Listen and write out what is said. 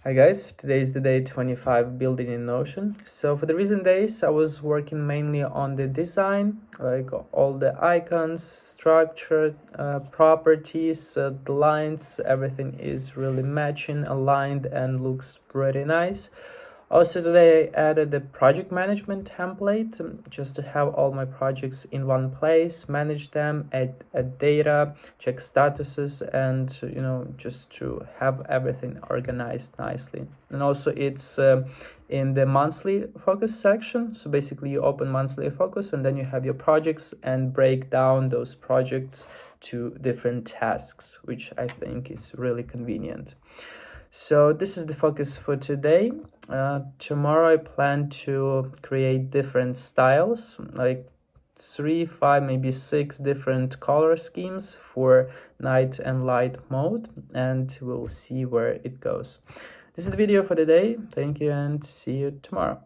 Hi guys, today is the day 25 building in Notion. So for the recent days, I was working mainly on the design, like all the icons, structure, properties, the lines, everything is really matching, aligned, and looks pretty nice. Also today I added the project management template just to have all my projects in one place, manage them, add data, check statuses, and just to have everything organized nicely. And also it's in the monthly focus section. So basically you open monthly focus and then you have your projects and break down those projects to different tasks, which I think is really convenient. So this is the focus for today. Tomorrow I plan to create different styles, like 3, 5, maybe 6 different color schemes for night and light mode, and we'll see where it goes. This is the video for today. Thank you and see you tomorrow.